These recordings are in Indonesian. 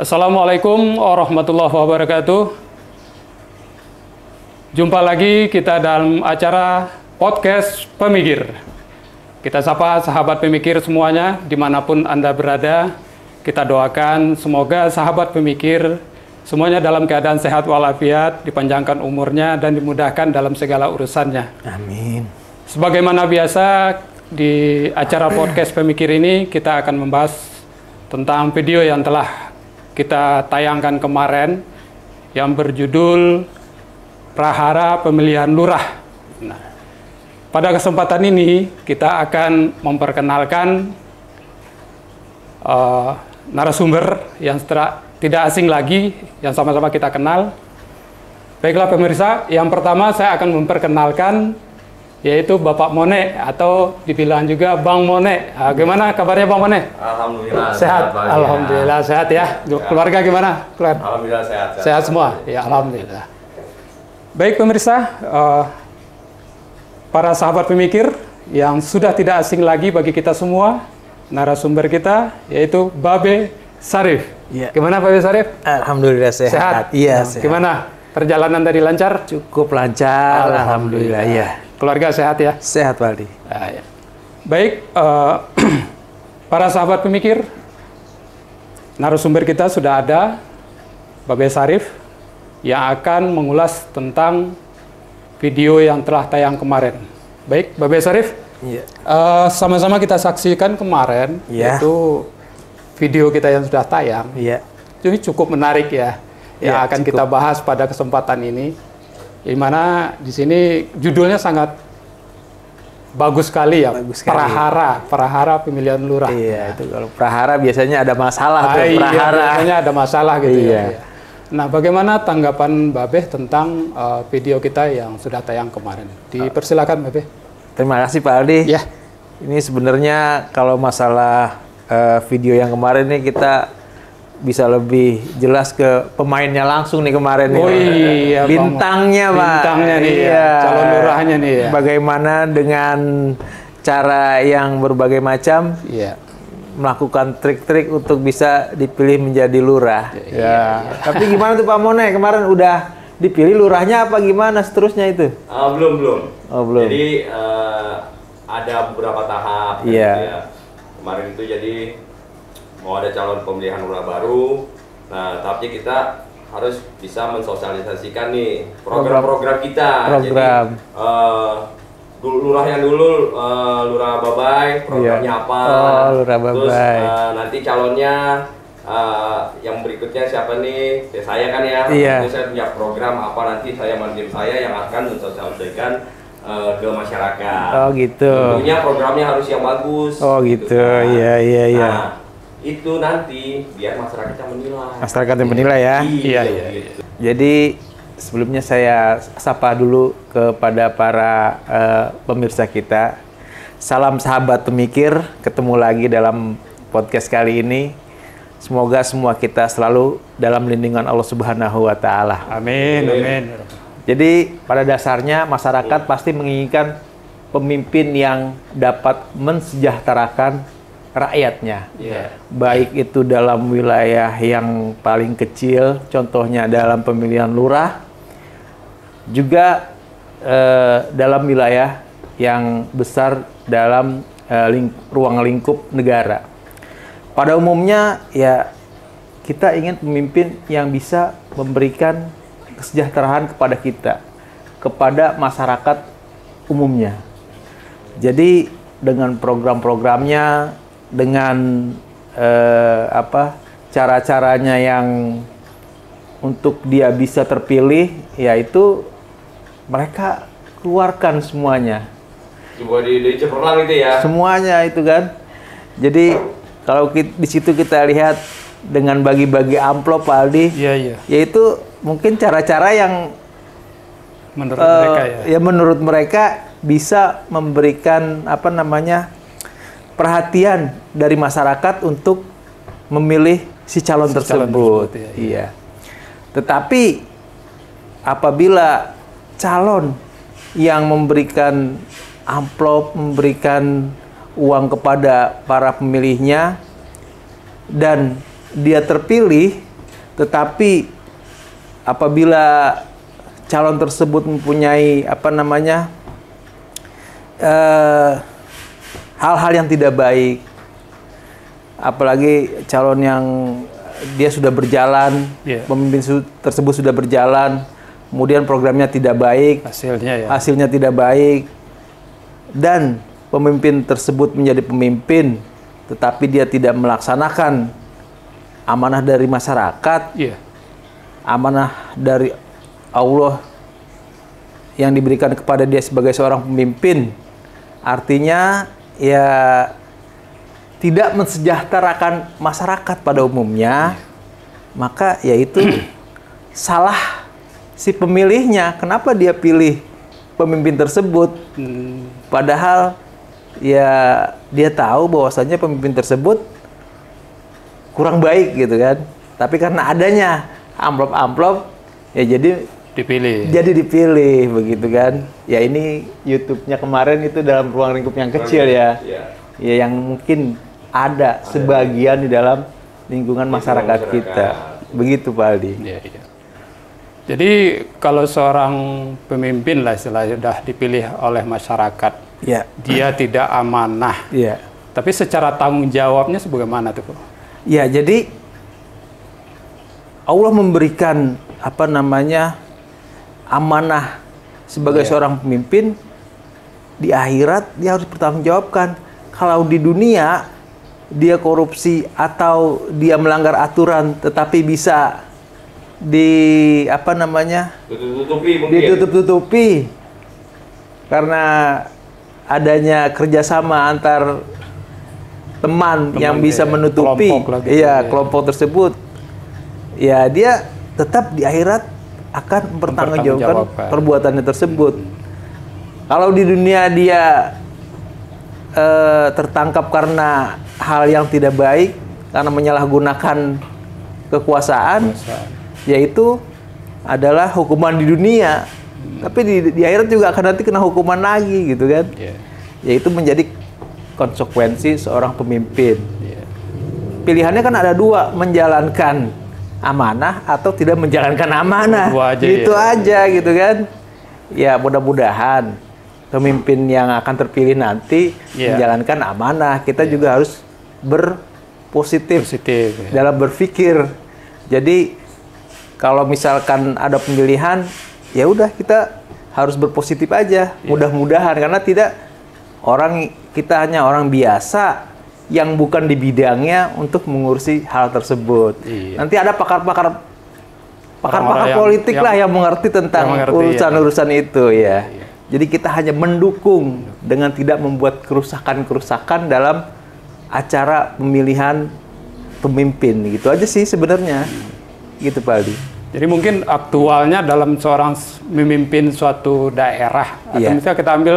Assalamualaikum warahmatullahi wabarakatuh. Jumpa lagi kita dalam acara podcast Pemikir. Kita sapa sahabat pemikir semuanya dimanapun Anda berada. Kita doakan semoga sahabat pemikir semuanya dalam keadaan sehat walafiat, dipanjangkan umurnya dan dimudahkan dalam segala urusannya. Amin. Sebagaimana biasa di acara podcast Pemikir ini kita akan membahas tentang video yang telah kita tayangkan kemarin yang berjudul Prahara Pemilihan Lurah. Nah, pada kesempatan ini kita akan memperkenalkan narasumber yang tidak asing lagi, yang sama-sama kita kenal. Baiklah pemirsa, yang pertama saya akan memperkenalkan yaitu Bapak Mone atau dibilang juga Bang Mone. Gimana kabarnya Bang Mone? Alhamdulillah sehat. Alhamdulillah sehat ya. Keluarga gimana? Alhamdulillah sehat. Sehat semua. Ya alhamdulillah. Baik pemirsa, para sahabat pemikir yang sudah tidak asing lagi bagi kita semua, narasumber kita yaitu Babe Sarif. Ya. Gimana Babe Sarif? Alhamdulillah sehat. Iya, sehat. Gimana? Perjalanan tadi lancar? Cukup lancar. Alhamdulillah. Iya. Keluarga sehat ya? Sehat, Pak Aldi. Ya. Baik, para sahabat pemikir, narasumber kita sudah ada, Babe Sarif, yang akan mengulas tentang video yang telah tayang kemarin. Baik, Babe Sarif, Iya. Sama-sama kita saksikan kemarin, yaitu video kita yang sudah tayang. Iya. Ini cukup menarik ya, yang akan kita bahas pada kesempatan ini. Di mana di sini judulnya sangat bagus sekali ya, bagus sekali. Prahara Pemilihan Lurah. Iya, itu kalau prahara biasanya ada masalah tuh, Iya, prahara. biasanya ada masalah gitu Iya. ya. Nah, bagaimana tanggapan Babeh tentang video kita yang sudah tayang kemarin? Dipersilakan Babeh. Terima kasih Pak Aldi. Ya. Ini sebenarnya kalau masalah video yang kemarin nih kita bisa lebih jelas ke pemainnya langsung nih kemarin nih. Oh iya, bintangnya Pak. Bintangnya nih, iya. ya. Calon lurahnya nih ya. Bagaimana dengan cara yang berbagai macam melakukan trik-trik untuk bisa dipilih menjadi lurah. Ya. Tapi gimana tuh Pak Mone? Kemarin udah dipilih lurahnya apa gimana seterusnya itu? Belum. Oh, belum. Jadi ada beberapa tahap. Iya. Gitu ya. Kemarin itu jadi mau ada calon pemilihan lurah baru. Nah, tapi kita harus bisa mensosialisasikan nih program-program kita. Program. Jadi lurah yang dulu lurah Babay, programnya apa? Lurah Babay. Terus nanti calonnya yang berikutnya siapa nih? Ya, saya kan ya. Iya. Terus saya punya program apa nanti saya sama tim saya yang akan mensosialisasikan ke masyarakat. Oh gitu. Tentunya programnya harus yang bagus. Oh gitu. Kan. Iya. Nah, itu nanti biar masyarakat yang menilai. Masyarakat yang menilai ya. Iya. Gitu. Jadi sebelumnya saya sapa dulu kepada para pemirsa kita. Salam sahabat pemikir, ketemu lagi dalam podcast kali ini. Semoga semua kita selalu dalam lindungan Allah Subhanahu wa taala. Amin. Jadi pada dasarnya masyarakat pasti menginginkan pemimpin yang dapat mensejahterakan rakyatnya. Baik itu dalam wilayah yang paling kecil, contohnya dalam pemilihan lurah, juga dalam wilayah yang besar dalam ruang lingkup negara. Pada umumnya ya kita ingin pemimpin yang bisa memberikan kesejahteraan kepada kita, kepada masyarakat umumnya. Jadi dengan program-programnya, dengan cara-caranya yang untuk dia bisa terpilih, yaitu mereka keluarkan semuanya. Coba di Ceperlang itu ya. Semuanya itu kan. Jadi kalau di situ kita lihat dengan bagi-bagi amplop Pak Aldi, yaitu mungkin cara-cara yang menurut mereka ya menurut mereka bisa memberikan perhatian dari masyarakat untuk memilih si calon tersebut. Iya. Tetapi apabila calon yang memberikan amplop, memberikan uang kepada para pemilihnya dan dia terpilih, Tetapi apabila calon tersebut mempunyai hal-hal yang tidak baik, apalagi calon yang dia sudah berjalan, pemimpin tersebut sudah berjalan, kemudian programnya tidak baik, hasilnya tidak baik, dan pemimpin tersebut menjadi pemimpin, tetapi dia tidak melaksanakan amanah dari masyarakat, amanah dari Allah yang diberikan kepada dia sebagai seorang pemimpin, artinya ya tidak mensejahterakan masyarakat pada umumnya, maka yaitu salah si pemilihnya. Kenapa dia pilih pemimpin tersebut? Padahal ya dia tahu bahwasanya pemimpin tersebut kurang baik gitu kan. Tapi karena adanya amplop-amplop ya jadi dipilih begitu kan. Ya ini YouTube-nya kemarin itu dalam ruang lingkup yang kecil ya. Ya yang mungkin ada sebagian di dalam lingkungan masyarakat kita. Begitu Pak Aldi. Jadi kalau seorang pemimpin lah istilahnya sudah dipilih oleh masyarakat, dia tidak amanah. Tapi secara tanggung jawabnya sebagaimana tuh? Ya, jadi Allah memberikan amanah sebagai seorang pemimpin. Di akhirat dia harus bertanggungjawabkan. Kalau di dunia dia korupsi atau dia melanggar aturan, tetapi bisa ditutup-tutupi karena adanya kerjasama antar teman yang bisa menutupi kelompok tersebut. Ya dia tetap di akhirat akan mempertanggungjawabkan perbuatannya tersebut. Kalau di dunia dia tertangkap karena hal yang tidak baik, karena menyalahgunakan kekuasaan, yaitu adalah hukuman di dunia. Tapi di akhirat juga akan nanti kena hukuman lagi gitu kan. Yaitu menjadi konsekuensi seorang pemimpin. Pilihannya kan ada dua, menjalankan amanah atau tidak menjalankan amanah. Itu aja gitu kan. Ya mudah-mudahan pemimpin yang akan terpilih nanti menjalankan amanah. Kita juga harus berpositif dalam berpikir. Jadi kalau misalkan ada pemilihan, ya udah kita harus berpositif aja. Mudah-mudahan, karena kita hanya orang biasa yang bukan di bidangnya untuk mengurusi hal tersebut. Nanti ada pakar-pakar politik yang mengerti tentang urusan-urusan itu ya. Jadi kita hanya mendukung dengan tidak membuat kerusakan-kerusakan dalam acara pemilihan pemimpin. Gitu aja sih sebenarnya. Gitu Pak Aldi. Jadi mungkin aktualnya dalam seorang memimpin suatu daerah, atau misalnya kita ambil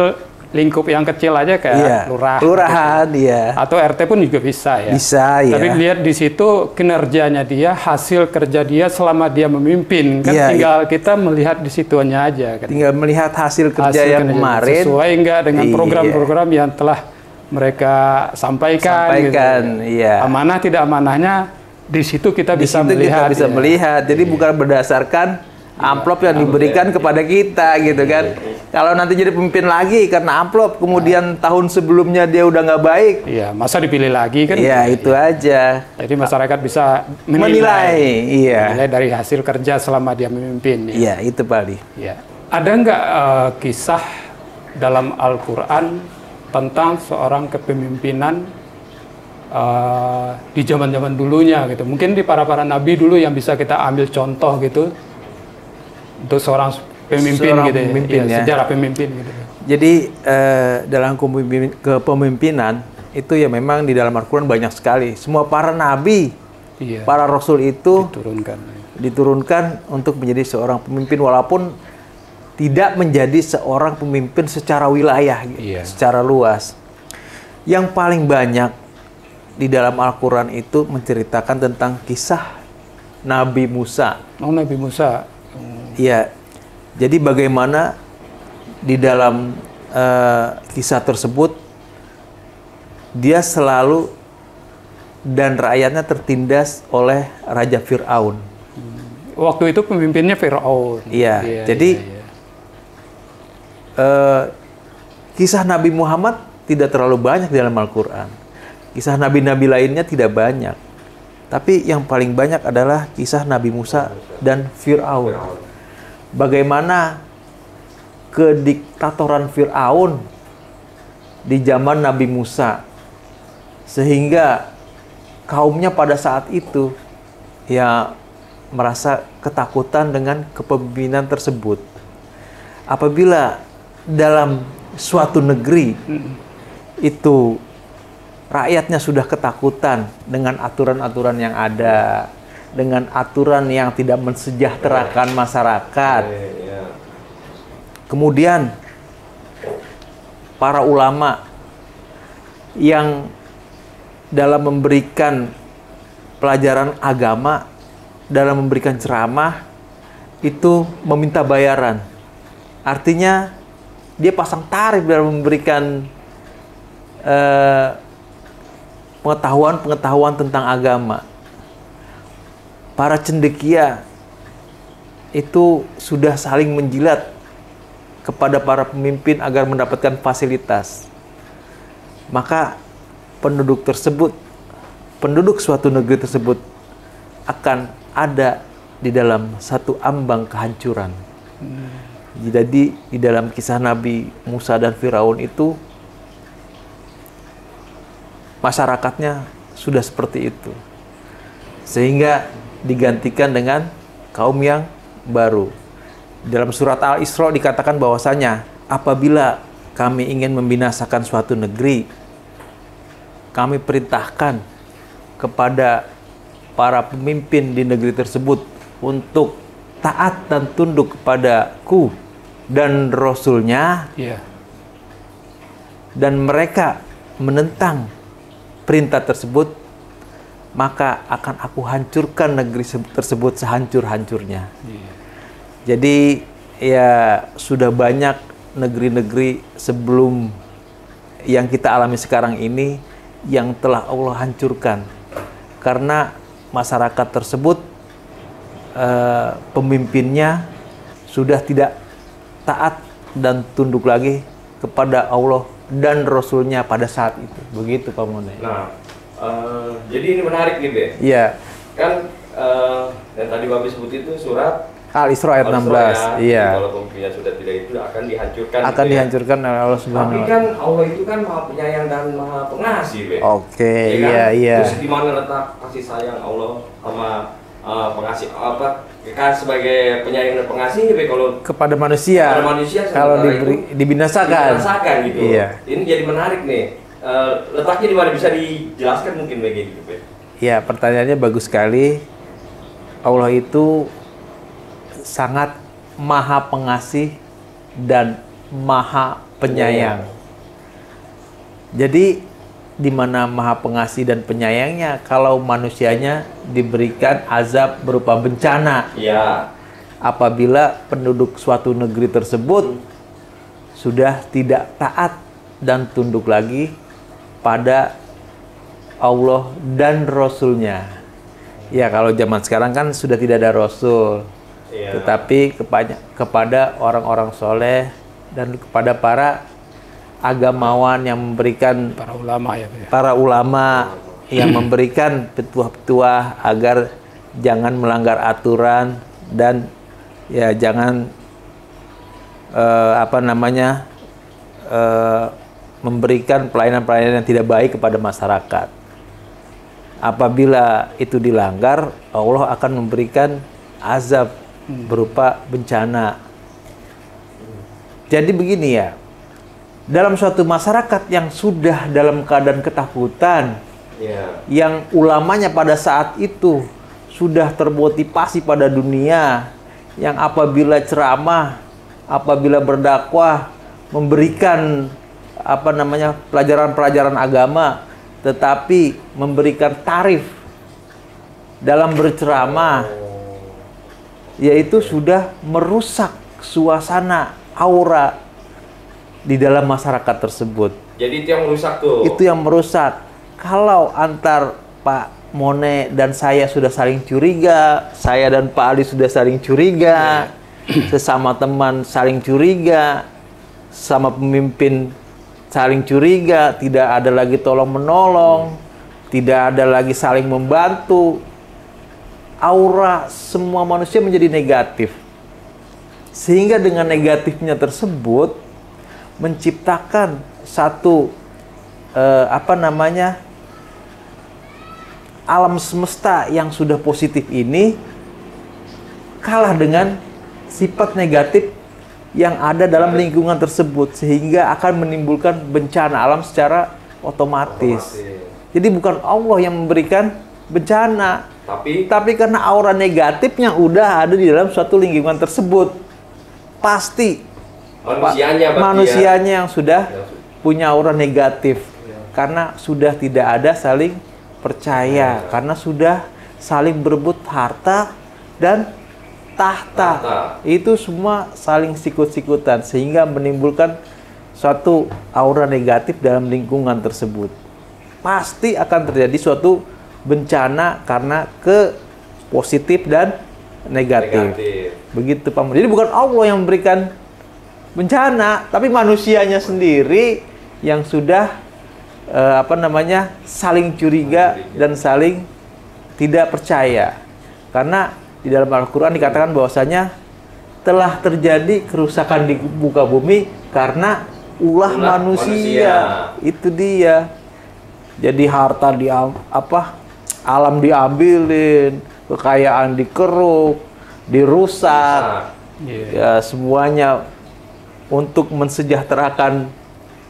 lingkup yang kecil aja kayak kelurahan, atau RT pun juga bisa ya. Bisa ya. Tapi lihat di situ kinerjanya dia, hasil kerja dia selama dia memimpin, kan tinggal kita melihat di situnya aja. Kan? Tinggal melihat hasil kerja yang kemarin sesuai enggak dengan program-program yang telah mereka sampaikan. Gitu. Amanah tidak amanahnya di situ kita bisa melihat. Jadi bukan berdasarkan amplop yang diberikan kepada kita gitu kan. Kalau nanti jadi pemimpin lagi karena amplop, kemudian tahun sebelumnya dia udah nggak baik. Masa dipilih lagi kan? Itu aja. Jadi masyarakat bisa menilai dari hasil kerja selama dia memimpin. Itu Pak Ali. Ada nggak kisah dalam Al-Quran tentang seorang kepemimpinan di zaman-zaman dulunya gitu, mungkin di para nabi dulu yang bisa kita ambil contoh gitu untuk seorang pemimpin sejarah pemimpin gitu. Jadi dalam kepemimpinan itu ya memang di dalam Al-Quran banyak sekali. Semua para nabi, para rasul itu diturunkan untuk menjadi seorang pemimpin, walaupun tidak menjadi seorang pemimpin secara wilayah, secara luas. Yang paling banyak di dalam Al-Quran itu menceritakan tentang kisah Nabi Musa. Nabi Musa. Jadi bagaimana di dalam kisah tersebut dia selalu dan rakyatnya tertindas oleh Raja Fir'aun. waktu itu pemimpinnya Firaun. Iya, jadi kisah Nabi Muhammad tidak terlalu banyak di dalam Al-Quran. Kisah nabi-nabi lainnya tidak banyak. Tapi yang paling banyak adalah kisah Nabi Musa dan Firaun. Bagaimana kediktatoran Firaun di zaman Nabi Musa, sehingga kaumnya pada saat itu ya merasa ketakutan dengan kepemimpinan tersebut. Apabila dalam suatu negeri itu rakyatnya sudah ketakutan dengan aturan-aturan yang ada, dengan aturan yang tidak mensejahterakan masyarakat. Kemudian para ulama yang dalam memberikan pelajaran agama, dalam memberikan ceramah itu meminta bayaran. Artinya dia pasang tarif dalam memberikan pengetahuan tentang agama. Para cendekia itu sudah saling menjilat kepada para pemimpin agar mendapatkan fasilitas. Maka penduduk suatu negeri tersebut akan ada di dalam satu ambang kehancuran. Jadi di dalam kisah Nabi Musa dan Firaun itu masyarakatnya sudah seperti itu, sehingga digantikan dengan kaum yang baru. Dalam surat Al-Isra dikatakan bahwasanya apabila kami ingin membinasakan suatu negeri, kami perintahkan kepada para pemimpin di negeri tersebut untuk taat dan tunduk kepadaku dan Rasulnya, dan mereka menentang perintah tersebut, maka akan aku hancurkan negeri tersebut sehancur-hancurnya. Jadi ya sudah banyak negeri-negeri sebelum yang kita alami sekarang ini yang telah Allah hancurkan karena masyarakat tersebut pemimpinnya sudah tidak taat dan tunduk lagi kepada Allah dan Rasulnya pada saat itu. Begitu Pak Mone. Nah, jadi ini menarik nih, Be. Iya. Kan yang tadi Bapak sebut itu surat Al-Isra ayat 16. Iya. Kalau pemimpinnya sudah tidak itu akan dihancurkan. Akan gitu dihancurkan oleh Allah Subhanahu Tapi wa kan Allah itu kan Maha Penyayang dan Maha Pengasih, Be. Oke, Ya kan? iya. Terus di mana letak kasih sayang Allah sama pengasih apa? Kan sebagai penyayang dan pengasih, Be, kalau Kepada manusia. kepada manusia Kalau sementara itu dibinasakan. dibinasakan gitu. Iya. Ini jadi menarik nih. Letaknya di mana, bisa dijelaskan mungkin begitu, Be? Ya, pertanyaannya bagus sekali. Allah itu sangat Maha Pengasih dan Maha Penyayang. Jadi di mana Maha Pengasih dan Penyayangnya kalau manusianya diberikan azab berupa bencana. Iya. Apabila penduduk suatu negeri tersebut sudah tidak taat dan tunduk lagi pada Allah dan Rasulnya. Ya, kalau zaman sekarang kan sudah tidak ada Rasul. Iya. Tetapi kepada orang-orang soleh dan kepada para agamawan yang memberikan, Para ulama ya, Pak, ya. para ulama yang memberikan petuah-petuah agar jangan melanggar aturan dan ya jangan memberikan pelayanan-pelayanan yang tidak baik kepada masyarakat. Apabila itu dilanggar, Allah akan memberikan azab berupa bencana. Jadi begini ya, dalam suatu masyarakat yang sudah dalam keadaan ketakutan, yang ulamanya pada saat itu sudah termotivasi pada dunia, yang apabila ceramah, apabila berdakwah, memberikan pelajaran-pelajaran agama, tetapi memberikan tarif dalam berceramah, yaitu sudah merusak suasana aura di dalam masyarakat tersebut. Jadi itu yang merusak tuh. Itu yang merusak. Kalau antar Pak Mone dan saya sudah saling curiga, saya dan Pak Ali sudah saling curiga, sesama teman saling curiga, sama pemimpin saling curiga, tidak ada lagi tolong menolong, tidak ada lagi saling membantu. Aura semua manusia menjadi negatif. Sehingga dengan negatifnya tersebut menciptakan satu alam semesta yang sudah positif ini kalah dengan sifat negatif yang ada dalam lingkungan tersebut, sehingga akan menimbulkan bencana alam secara otomatis. Jadi bukan Allah yang memberikan bencana, tapi karena aura negatif yang udah ada di dalam suatu lingkungan tersebut, pasti manusianya yang sudah punya aura negatif, karena sudah tidak ada saling percaya, karena sudah saling berebut harta dan tahta. Itu semua saling sikut-sikutan, sehingga menimbulkan suatu aura negatif dalam lingkungan tersebut. Pasti akan terjadi suatu bencana karena ke positif dan negatif. Begitu Pak. Jadi bukan Allah yang memberikan bencana, tapi manusianya sendiri yang sudah saling curiga dan saling tidak percaya. Karena di dalam Al-Quran dikatakan bahwasanya telah terjadi kerusakan di muka bumi karena ulah manusia. Itu dia. Jadi harta alam diambilin, kekayaan dikeruk, dirusak, ya semuanya untuk mensejahterakan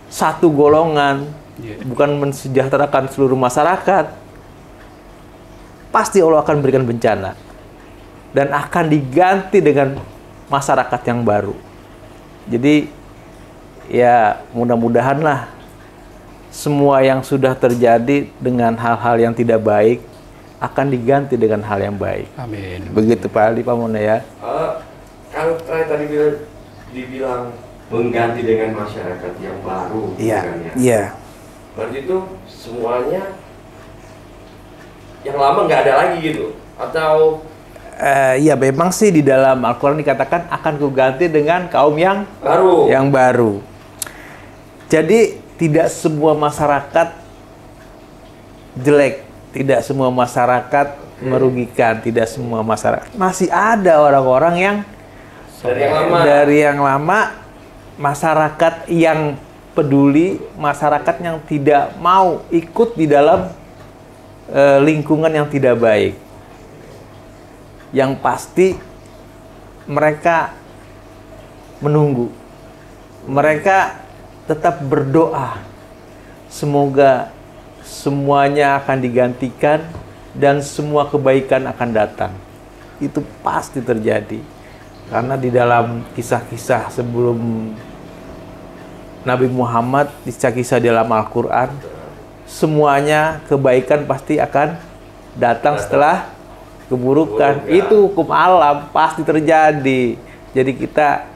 satu golongan, bukan mensejahterakan seluruh masyarakat. Pasti Allah akan berikan bencana dan akan diganti dengan masyarakat yang baru. Jadi ya mudah-mudahanlah semua yang sudah terjadi dengan hal-hal yang tidak baik akan diganti dengan hal yang baik. Amin. Begitu Pak Ali, Pak Mone ya. Kan tadi dibilang mengganti dengan masyarakat yang baru. Iya. Berarti itu semuanya yang lama nggak ada lagi gitu? Atau? Ya memang sih di dalam Al-Quran dikatakan akan kuganti dengan kaum yang baru. Jadi tidak semua masyarakat jelek, tidak semua masyarakat merugikan, tidak semua masyarakat. Masih ada orang-orang yang dari yang lama, masyarakat yang peduli, masyarakat yang tidak mau ikut di dalam lingkungan yang tidak baik. Yang pasti mereka menunggu, mereka tetap berdoa, semoga semuanya akan digantikan dan semua kebaikan akan datang. Itu pasti terjadi. Karena di dalam kisah-kisah sebelum Nabi Muhammad, kisah-kisah dalam Al-Quran, semuanya kebaikan pasti akan datang setelah keburukan. Itu hukum alam, pasti terjadi. Jadi kita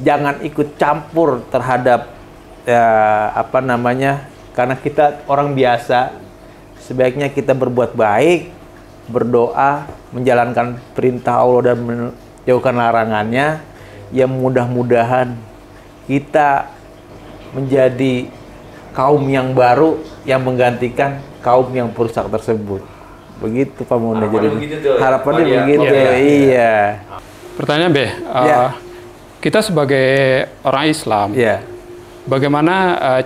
jangan ikut campur terhadap karena kita orang biasa, sebaiknya kita berbuat baik, berdoa, menjalankan perintah Allah dan menjauhkan larangannya. Ya mudah-mudahan kita menjadi kaum yang baru yang menggantikan kaum yang perusak tersebut. Begitu Pak Mone. Harapannya begitu. Iya. Pertanyaan B, kita sebagai orang Islam, bagaimana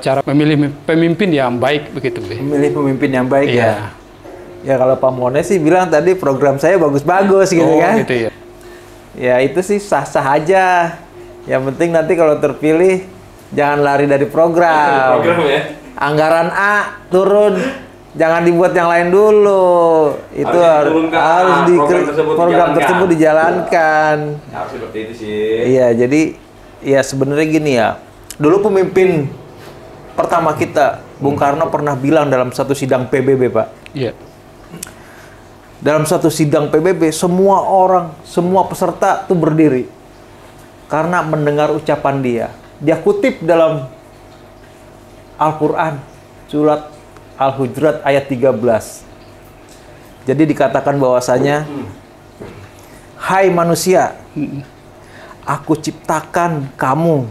cara memilih pemimpin yang baik begitu, Be? Memilih pemimpin yang baik ya. Ya kalau Pak Mone sih bilang tadi program saya bagus-bagus gitu kan. Gitu ya. Ya itu sih sah-sah aja. Yang penting nanti kalau terpilih jangan lari dari program. Ya. Anggaran A turun, jangan dibuat yang lain dulu. Itu harus program tersebut dijalankan. Harus seperti itu sih. Iya, jadi ya sebenarnya gini ya. Dulu pemimpin pertama kita, Bung Karno pernah bilang dalam satu sidang PBB, Pak. Iya. Dalam satu sidang PBB, semua orang, semua peserta tuh berdiri. Karena mendengar ucapan dia. Dia kutip dalam Al-Quran, surat Al-Hujurat ayat 13. Jadi dikatakan bahwasanya, hai manusia, aku ciptakan kamu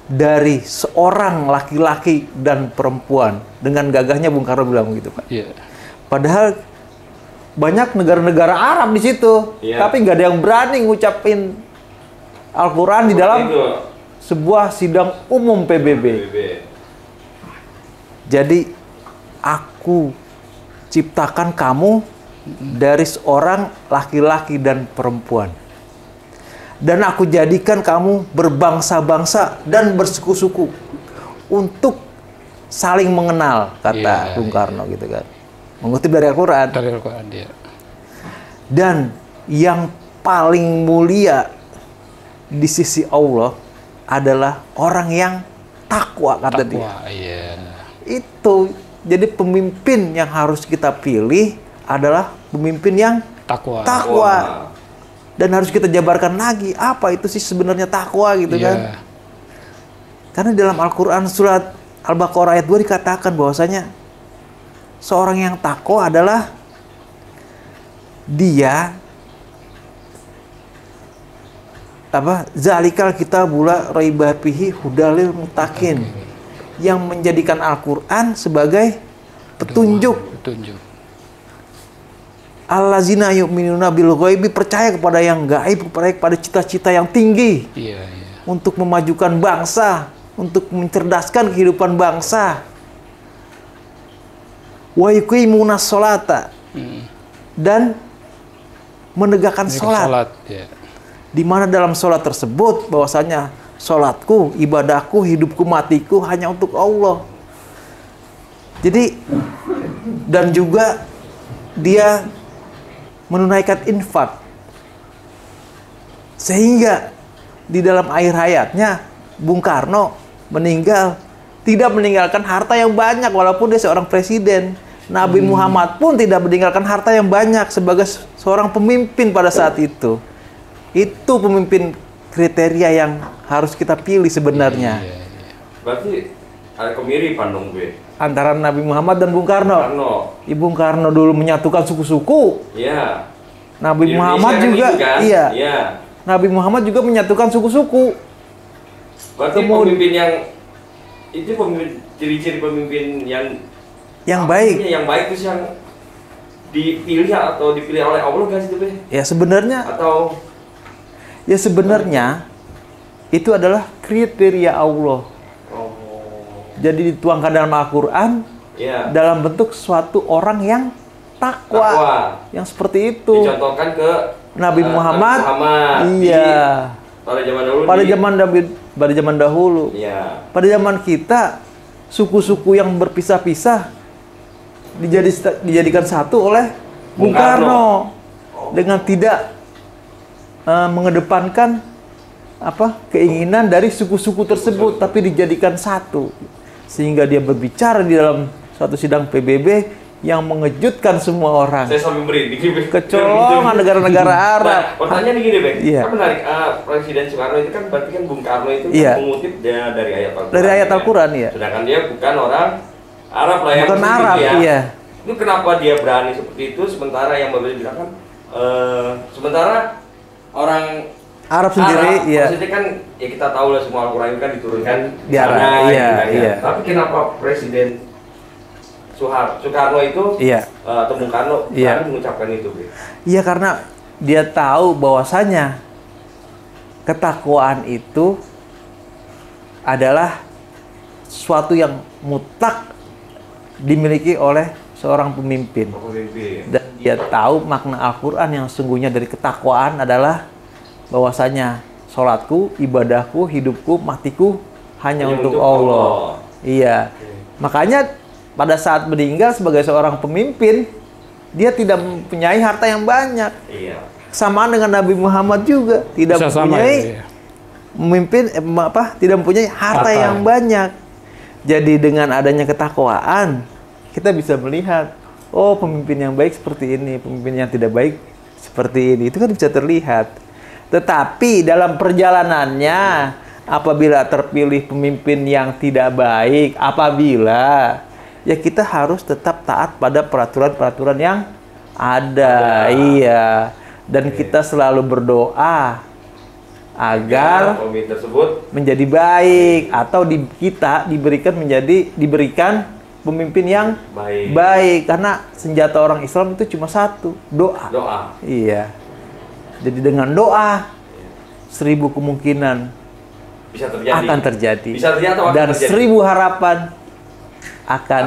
dari seorang laki-laki dan perempuan. Dengan gagahnya Bung Karno bilang begitu, Pak. Iya. Padahal banyak negara-negara Arab di situ, tapi nggak ada yang berani ngucapin Al-Quran di dalam sebuah sidang umum PBB. Jadi, aku ciptakan kamu dari seorang laki-laki dan perempuan. Dan aku jadikan kamu berbangsa-bangsa dan bersuku-suku untuk saling mengenal, kata Bung Karno gitu kan. Mengutip dari Al-Quran. Dari Al-Quran, dia. Dan yang paling mulia di sisi Allah adalah orang yang takwa, kata dia. Iya. Itu jadi pemimpin yang harus kita pilih adalah pemimpin yang takwa. Dan harus kita jabarkan lagi apa itu sih sebenarnya takwa gitu kan. Karena dalam Al-Quran surat Al-Baqarah ayat 2 dikatakan bahwasanya seorang yang takwa adalah dia zalikal kitabula raiba fihi hudalil muttaqin, yang menjadikan Al-Quran sebagai petunjuk. Allazina yu'minuna bil ghaibi, percaya kepada yang gaib, kepada cita-cita yang tinggi. Untuk memajukan bangsa, untuk mencerdaskan kehidupan bangsa. Wa yuqimunas sholata, dan menegakkan sholat. Di mana dalam sholat tersebut bahwasanya sholatku, ibadahku, hidupku, matiku hanya untuk Allah. Jadi, dan juga dia menunaikan infak. Sehingga di dalam akhir hayatnya Bung Karno meninggal tidak meninggalkan harta yang banyak walaupun dia seorang presiden. Nabi Muhammad pun tidak meninggalkan harta yang banyak sebagai seorang pemimpin pada saat itu. Itu pemimpin kriteria yang harus kita pilih sebenarnya. Berarti ada kemiripan dong, Be, antara Nabi Muhammad dan Bung Karno. Bung Karno dulu menyatukan suku-suku. Nabi Muhammad juga, Nabi Muhammad juga menyatukan suku-suku. Berarti pemimpin yang itu ciri-ciri pemimpin yang baik. Yang baik itu yang dipilih atau dipilih oleh Allah, guys, itu, Be? Ya sebenarnya. Atau ya sebenarnya itu adalah kriteria Allah. Jadi dituangkan dalam Al-Quran dalam bentuk suatu orang yang takwa. Yang seperti itu. Dicontohkan ke Nabi Muhammad. Pada zaman dahulu. Pada zaman kita, suku-suku yang berpisah-pisah dijadikan satu oleh Bung Karno dengan tidak mengedepankan keinginan dari suku-suku tersebut, tapi dijadikan satu. Sehingga dia berbicara di dalam suatu sidang PBB yang mengejutkan semua orang. Saya sambil merinding, kecolongan negara-negara Arab. Pertanyaan gini, Bang. Kan menarik. Presiden Soekarno itu kan berarti kan Bung Karno itu mengutip dari ayat Al-Quran. Dari ayat Al-Quran, Sedangkan dia bukan orang Arab lah, bukan Arab, Itu kenapa dia berani seperti itu, sementara yang bilang kan sementara orang Arab sendiri, maksudnya kan ya kita tahu lah semua Al-Quran itu kan diturunkan di Arab, Tapi kenapa Presiden Soekarno itu atau Bung Karno mengucapkan itu, Be? Iya, karena dia tahu bahwasanya ketakwaan itu adalah sesuatu yang mutlak dimiliki oleh seorang pemimpin. Dan dia tahu makna Al-Quran yang sesungguhnya dari ketakwaan adalah bahwasanya sholatku, ibadahku, hidupku, matiku hanya untuk Allah. Makanya pada saat meninggal sebagai seorang pemimpin, dia tidak mempunyai harta yang banyak. Samaan dengan Nabi Muhammad juga tidak mempunyai tidak mempunyai harta yang banyak. Jadi dengan adanya ketakwaan, kita bisa melihat, oh, pemimpin yang baik seperti ini, pemimpin yang tidak baik seperti ini. Itu kan bisa terlihat. Tetapi dalam perjalanannya, apabila terpilih pemimpin yang tidak baik, ya kita harus tetap taat pada peraturan-peraturan yang Ada, iya. Dan kita selalu berdoa agar pemimpin tersebut menjadi baik atau kita diberikan pemimpin yang baik. Karena senjata orang Islam itu cuma satu, doa. Iya. Jadi dengan doa 1000 kemungkinan akan terjadi. Dan 1000 harapan akan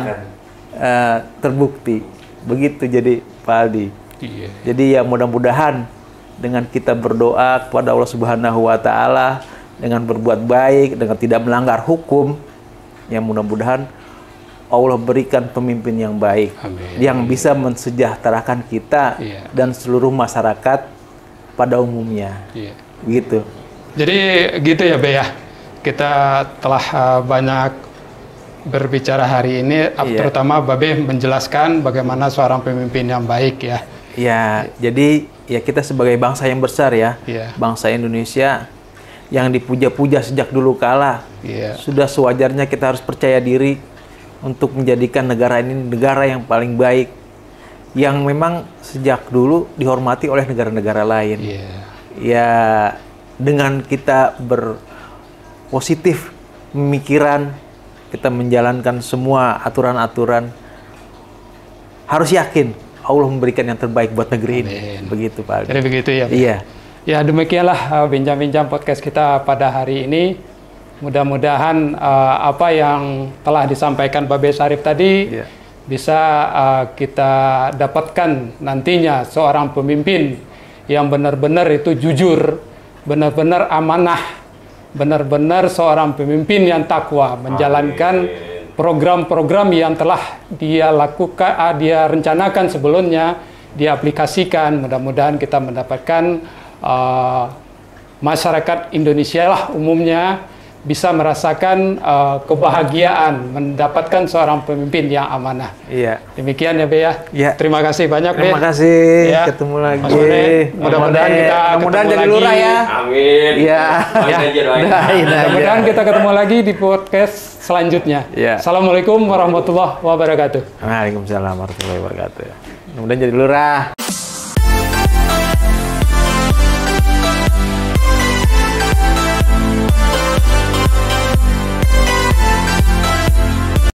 terbukti. Begitu jadi Pak Aldi. Iya. Jadi ya mudah-mudahan dengan kita berdoa kepada Allah Subhanahu wa taala, dengan berbuat baik, dengan tidak melanggar hukum, ya mudah-mudahan Allah berikan pemimpin yang baik. Amin. Yang bisa mensejahterakan kita dan seluruh masyarakat pada umumnya. Iya. Begitu. Jadi gitu ya Be ya. Kita telah banyak berbicara hari ini, terutama Babe menjelaskan bagaimana seorang pemimpin yang baik ya. Ya, jadi ya kita sebagai bangsa yang besar ya, bangsa Indonesia yang dipuja-puja sejak dulu kala, sudah sewajarnya kita harus percaya diri untuk menjadikan negara ini negara yang paling baik, yang memang sejak dulu dihormati oleh negara-negara lain. Ya, dengan kita berpositif pemikiran, kita menjalankan semua aturan-aturan, harus yakin Allah memberikan yang terbaik buat negeri ini. Begitu Pak Aldi. Jadi begitu ya Pak? Iya. Ya demikianlah bincang-bincang podcast kita pada hari ini. Mudah-mudahan apa yang telah disampaikan Babe Syarif tadi bisa kita dapatkan nantinya seorang pemimpin yang benar-benar itu jujur, benar-benar amanah, benar-benar seorang pemimpin yang takwa, menjalankan program-program yang telah dia lakukan, dia rencanakan sebelumnya, dia aplikasikan. Mudah-mudahan kita mendapatkan masyarakat Indonesia lah umumnya bisa merasakan kebahagiaan mendapatkan seorang pemimpin yang amanah. Iya. Demikian ya Be ya. Terima kasih banyak Be. Terima kasih. Ketemu lagi. Mudah-mudahan kita mudah-mudahan jadi lagi. lurah ya. Amin. Iya. Mudah-mudahan kita ketemu lagi di podcast selanjutnya. Assalamualaikum warahmatullahi wabarakatuh. Waalaikumsalam warahmatullahi wabarakatuh. Mudah-mudahan jadi lurah.